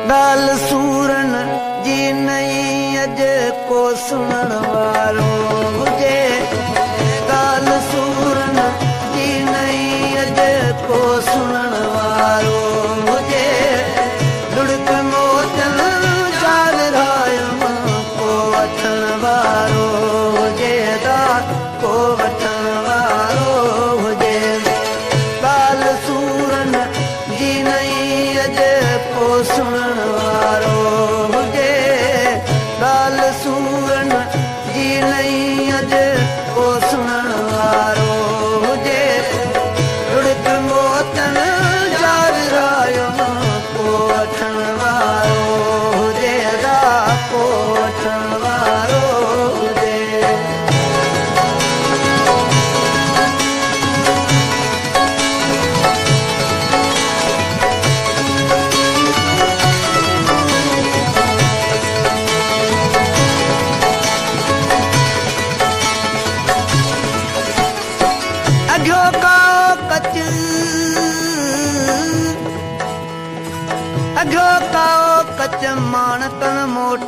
गाल सूरन जी नहीं अज को सुनण वारो हुजे। गाल सूरन जी नहीं अज को सुनण वारो हुजे। लुड़क मोचन जाल रायम को वठण वारो हुजे। दात को वठण वारो हुजे। गाल सूरन जी नहीं अज को सुनण वारो हुजे। गाल सूरन जी नहीं अज को सुनण वारो हुजे। लुड़क मोचन जाल रायम को वठण वारो हुजे। दात को वठण वारो हुजे। अघो काओ कच अघो काओ कच माण तन मोट